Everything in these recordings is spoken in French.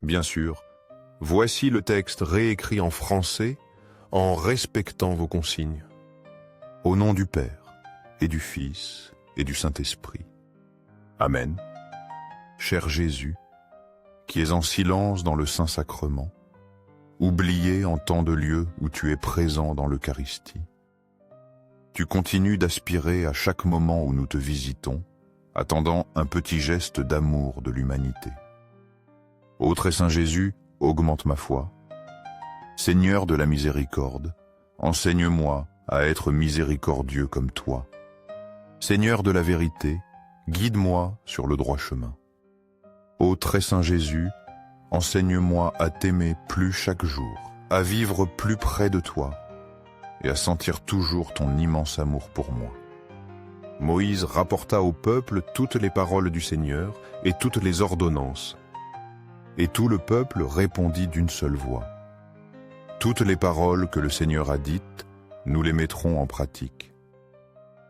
Bien sûr, voici le texte réécrit en français en respectant vos consignes. Au nom du Père, et du Fils, et du Saint-Esprit. Amen. Cher Jésus, qui es en silence dans le Saint-Sacrement, oublié en tant de lieux où tu es présent dans l'Eucharistie. Tu continues d'aspirer à chaque moment où nous te visitons, attendant un petit geste d'amour de l'humanité. Ô très Saint Jésus, augmente ma foi. Seigneur de la miséricorde, enseigne-moi à être miséricordieux comme toi. Seigneur de la vérité, guide-moi sur le droit chemin. Ô très Saint Jésus, enseigne-moi à t'aimer plus chaque jour, à vivre plus près de toi et à sentir toujours ton immense amour pour moi. Moïse rapporta au peuple toutes les paroles du Seigneur et toutes les ordonnances. Et tout le peuple répondit d'une seule voix. Toutes les paroles que le Seigneur a dites, nous les mettrons en pratique.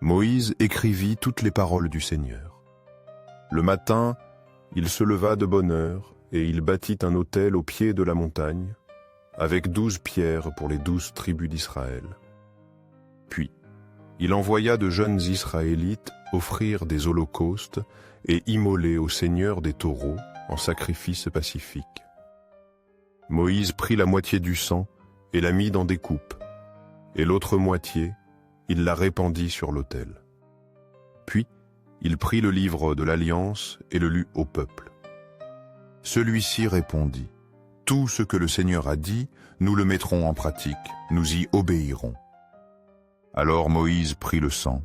Moïse écrivit toutes les paroles du Seigneur. Le matin, il se leva de bonne heure et il bâtit un autel au pied de la montagne, avec 12 pierres pour les 12 tribus d'Israël. Puis, il envoya de jeunes Israélites offrir des holocaustes et immoler au Seigneur des taureaux en sacrifice pacifique. Moïse prit la moitié du sang et la mit dans des coupes, et l'autre moitié, il la répandit sur l'autel. Puis, il prit le livre de l'Alliance et le lut au peuple. Celui-ci répondit, « Tout ce que le Seigneur a dit, nous le mettrons en pratique, nous y obéirons. » Alors Moïse prit le sang,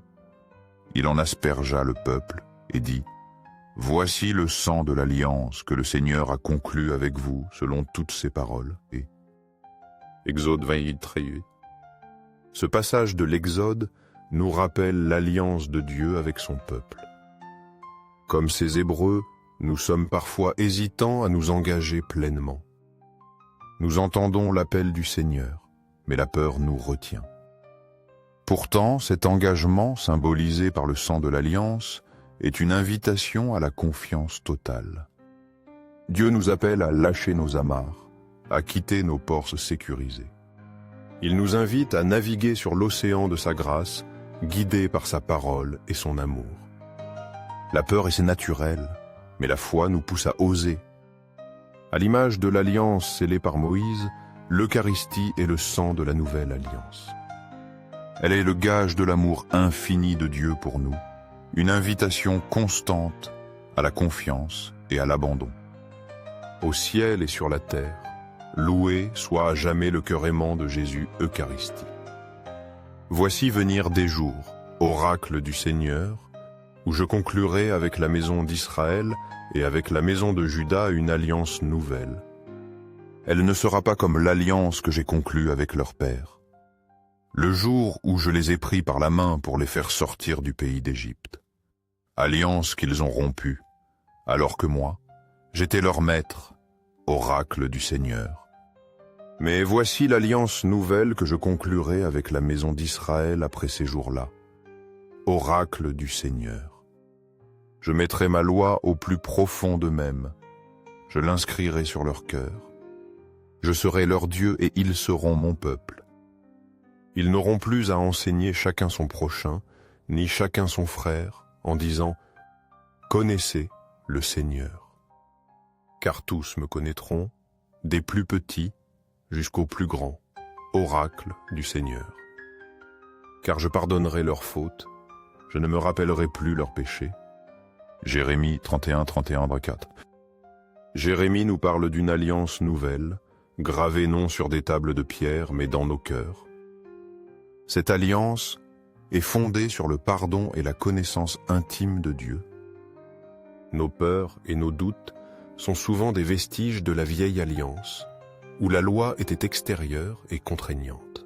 il en aspergea le peuple et dit, « Voici le sang de l'Alliance que le Seigneur a conclu avec vous selon toutes ses paroles. » Et Exode 28. Ce passage de l'Exode nous rappelle l'alliance de Dieu avec son peuple. Comme ces Hébreux, nous sommes parfois hésitants à nous engager pleinement. Nous entendons l'appel du Seigneur, mais la peur nous retient. Pourtant, cet engagement, symbolisé par le sang de l'Alliance, est une invitation à la confiance totale. Dieu nous appelle à lâcher nos amarres, à quitter nos ports sécurisés. Il nous invite à naviguer sur l'océan de sa grâce, guidés par sa parole et son amour. La peur est naturelle, mais la foi nous pousse à oser. À l'image de l'alliance scellée par Moïse, l'Eucharistie est le sang de la nouvelle alliance. Elle est le gage de l'amour infini de Dieu pour nous, une invitation constante à la confiance et à l'abandon. Au ciel et sur la terre, loué soit à jamais le cœur aimant de Jésus Eucharistie. Voici venir des jours, oracle du Seigneur, où je conclurai avec la maison d'Israël et avec la maison de Juda une alliance nouvelle. Elle ne sera pas comme l'alliance que j'ai conclue avec leur père. Le jour où je les ai pris par la main pour les faire sortir du pays d'Égypte. Alliance qu'ils ont rompue, alors que moi, j'étais leur maître, oracle du Seigneur. Mais voici l'alliance nouvelle que je conclurai avec la maison d'Israël après ces jours-là. Oracle du Seigneur. Je mettrai ma loi au plus profond d'eux-mêmes. Je l'inscrirai sur leur cœur. Je serai leur Dieu et ils seront mon peuple. Ils n'auront plus à enseigner chacun son prochain, ni chacun son frère, en disant « Connaissez le Seigneur ». Car tous me connaîtront, des plus petits jusqu'aux plus grands, oracle du Seigneur. Car je pardonnerai leurs fautes, je ne me rappellerai plus leurs péchés. Jérémie 31:4. Jérémie nous parle d'une alliance nouvelle, gravée non sur des tables de pierre, mais dans nos cœurs. Cette alliance est fondée sur le pardon et la connaissance intime de Dieu. Nos peurs et nos doutes sont souvent des vestiges de la vieille alliance, où la loi était extérieure et contraignante.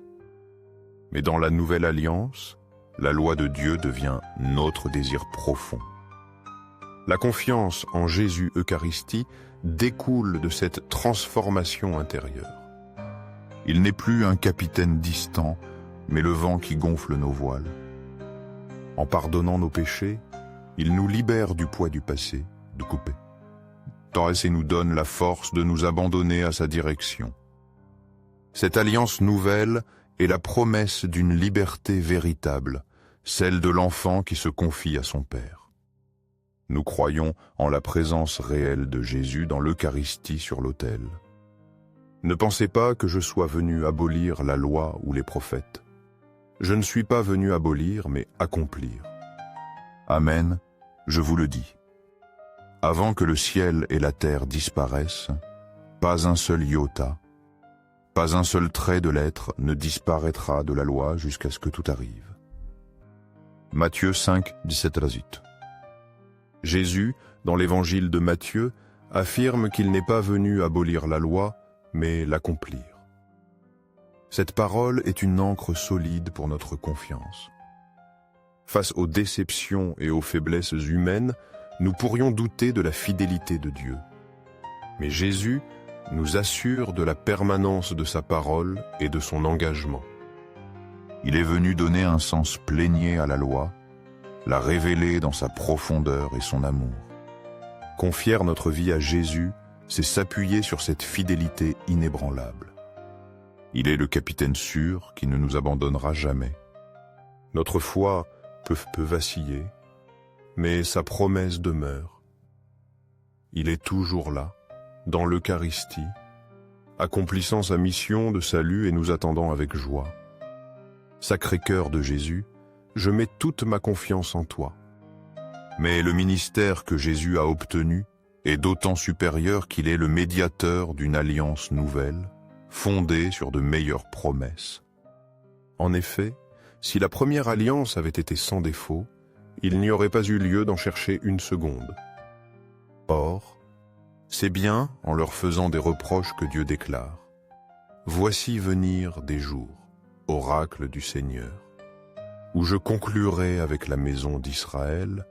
Mais dans la nouvelle alliance, la loi de Dieu devient notre désir profond. La confiance en Jésus Eucharistie découle de cette transformation intérieure. Il n'est plus un capitaine distant, mais le vent qui gonfle nos voiles. En pardonnant nos péchés, il nous libère du poids du passé, de couper. et nous donne la force de nous abandonner à sa direction. Cette alliance nouvelle est la promesse d'une liberté véritable, celle de l'enfant qui se confie à son Père. Nous croyons en la présence réelle de Jésus dans l'Eucharistie sur l'autel. Ne pensez pas que je sois venu abolir la loi ou les prophètes. Je ne suis pas venu abolir, mais accomplir. Amen, je vous le dis. Avant que le ciel et la terre disparaissent, pas un seul iota, pas un seul trait de lettre ne disparaîtra de la loi jusqu'à ce que tout arrive. Matthieu 5, 17 à 18. Jésus, dans l'évangile de Matthieu, affirme qu'il n'est pas venu abolir la loi, mais l'accomplir. Cette parole est une ancre solide pour notre confiance. Face aux déceptions et aux faiblesses humaines, nous pourrions douter de la fidélité de Dieu. Mais Jésus nous assure de la permanence de sa parole et de son engagement. Il est venu donner un sens plénier à la loi, la révéler dans sa profondeur et son amour. Confier notre vie à Jésus, c'est s'appuyer sur cette fidélité inébranlable. Il est le capitaine sûr qui ne nous abandonnera jamais. Notre foi peut vaciller, mais sa promesse demeure. Il est toujours là, dans l'Eucharistie, accomplissant sa mission de salut et nous attendant avec joie. Sacré-Cœur de Jésus, je mets toute ma confiance en toi. Mais le ministère que Jésus a obtenu est d'autant supérieur qu'il est le médiateur d'une alliance nouvelle, fondée sur de meilleures promesses. En effet, si la première alliance avait été sans défaut, il n'y aurait pas eu lieu d'en chercher une seconde. Or, c'est bien en leur faisant des reproches que Dieu déclare « Voici venir des jours, oracle du Seigneur, où je conclurai avec la maison d'Israël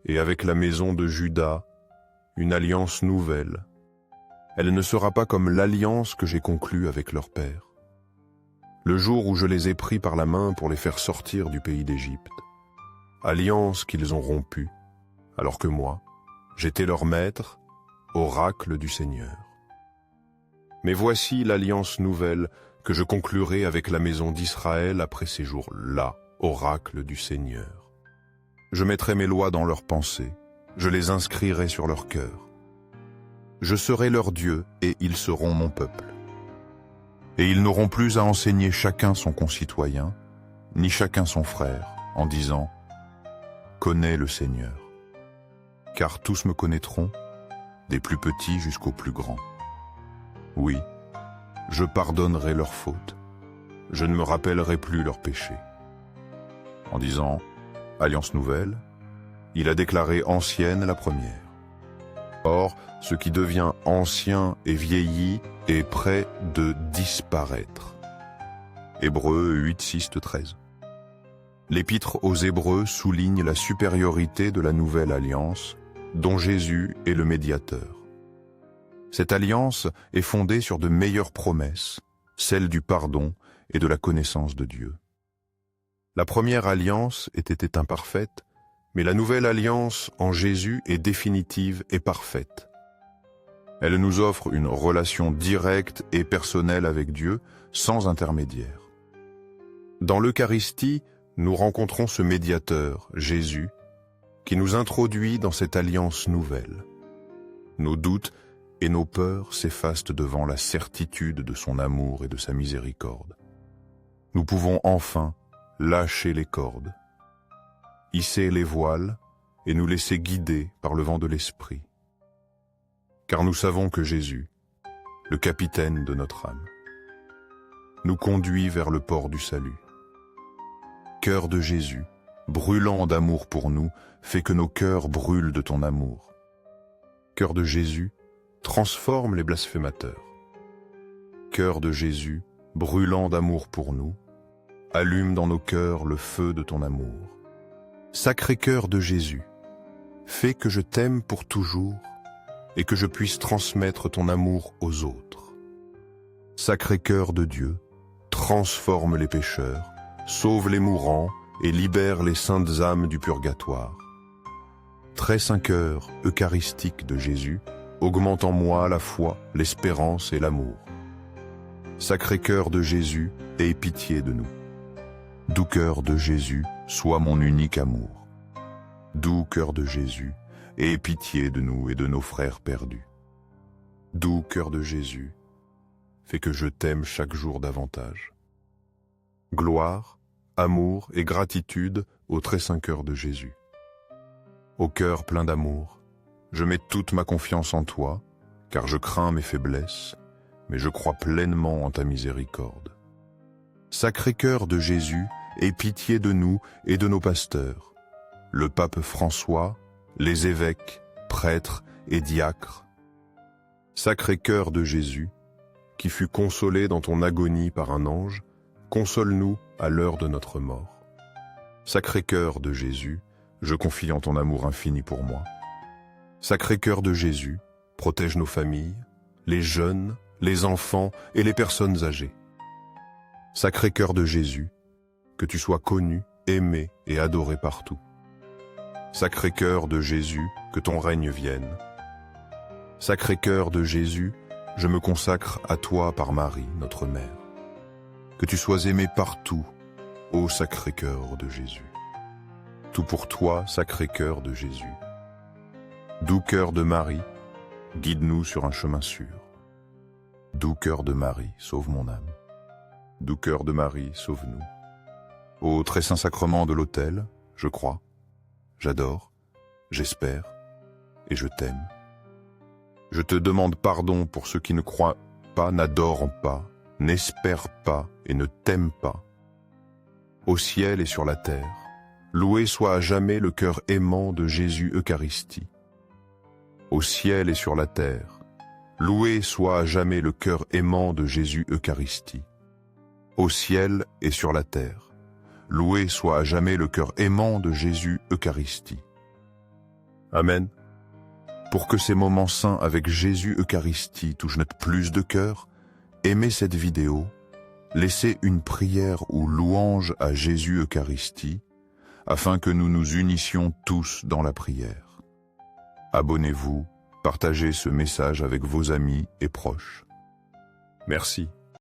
et avec la maison de Juda une alliance nouvelle. Elle ne sera pas comme l'alliance que j'ai conclue avec leur père. Le jour où je les ai pris par la main pour les faire sortir du pays d'Égypte, alliance qu'ils ont rompue, alors que moi, j'étais leur maître, oracle du Seigneur. Mais voici l'alliance nouvelle que je conclurai avec la maison d'Israël après ces jours-là, oracle du Seigneur. Je mettrai mes lois dans leurs pensées, je les inscrirai sur leur cœur. Je serai leur Dieu et ils seront mon peuple. Et ils n'auront plus à enseigner chacun son concitoyen, ni chacun son frère, en disant « Connais le Seigneur ». Car tous me connaîtront, des plus petits jusqu'aux plus grands. Oui, je pardonnerai leurs fautes, je ne me rappellerai plus leurs péchés. En disant « Alliance nouvelle », il a déclaré ancienne la première. Or, ce qui devient ancien et vieilli est près de disparaître. Hébreux 8, 6-13. L'Épître aux Hébreux souligne la supériorité de la nouvelle alliance, dont Jésus est le médiateur. Cette alliance est fondée sur de meilleures promesses, celles du pardon et de la connaissance de Dieu. La première alliance était imparfaite, mais la nouvelle alliance en Jésus est définitive et parfaite. Elle nous offre une relation directe et personnelle avec Dieu, sans intermédiaire. Dans l'Eucharistie, nous rencontrons ce médiateur, Jésus, qui nous introduit dans cette alliance nouvelle. Nos doutes et nos peurs s'effacent devant la certitude de son amour et de sa miséricorde. Nous pouvons enfin lâcher les cordes, hisser les voiles et nous laisser guider par le vent de l'Esprit. Car nous savons que Jésus, le capitaine de notre âme, nous conduit vers le port du salut. Cœur de Jésus, brûlant d'amour pour nous, fait que nos cœurs brûlent de ton amour. Cœur de Jésus, transforme les blasphémateurs. Cœur de Jésus, brûlant d'amour pour nous, allume dans nos cœurs le feu de ton amour. Sacré cœur de Jésus, fais que je t'aime pour toujours et que je puisse transmettre ton amour aux autres. Sacré cœur de Dieu, transforme les pécheurs, sauve les mourants et libère les saintes âmes du purgatoire. Très saint cœur eucharistique de Jésus, augmente en moi la foi, l'espérance et l'amour. Sacré-Cœur de Jésus, aie pitié de nous. Doux cœur de Jésus, sois mon unique amour. Doux cœur de Jésus, aie pitié de nous et de nos frères perdus. Doux cœur de Jésus, fais que je t'aime chaque jour davantage. Gloire, amour et gratitude au très saint cœur de Jésus. Au cœur plein d'amour, je mets toute ma confiance en toi, car je crains mes faiblesses, mais je crois pleinement en ta miséricorde. Sacré-Cœur de Jésus, aie pitié de nous et de nos pasteurs, le pape François, les évêques, prêtres et diacres. Sacré-Cœur de Jésus, qui fut consolé dans ton agonie par un ange, console-nous à l'heure de notre mort. Sacré-Cœur de Jésus, je confie en ton amour infini pour moi. Sacré-Cœur de Jésus, protège nos familles, les jeunes, les enfants et les personnes âgées. Sacré-Cœur de Jésus, que tu sois connu, aimé et adoré partout. Sacré-Cœur de Jésus, que ton règne vienne. Sacré-Cœur de Jésus, je me consacre à toi par Marie, notre mère. Que tu sois aimé partout, ô Sacré-Cœur de Jésus. Tout pour toi, Sacré-Cœur de Jésus. Doux cœur de Marie, guide-nous sur un chemin sûr. Doux cœur de Marie, sauve mon âme. Doux cœur de Marie, sauve-nous. Ô très saint sacrement de l'autel, je crois, j'adore, j'espère et je t'aime. Je te demande pardon pour ceux qui ne croient pas, n'adorent pas, n'espèrent pas et ne t'aiment pas. Au ciel et sur la terre, loué soit à jamais le cœur aimant de Jésus Eucharistie. Au ciel et sur la terre, loué soit à jamais le cœur aimant de Jésus Eucharistie. Au ciel et sur la terre, loué soit à jamais le cœur aimant de Jésus Eucharistie. Amen. Pour que ces moments saints avec Jésus Eucharistie touchent notre plus de cœur, aimez cette vidéo, laissez une prière ou louange à Jésus Eucharistie, afin que nous nous unissions tous dans la prière. Abonnez-vous, partagez ce message avec vos amis et proches. Merci.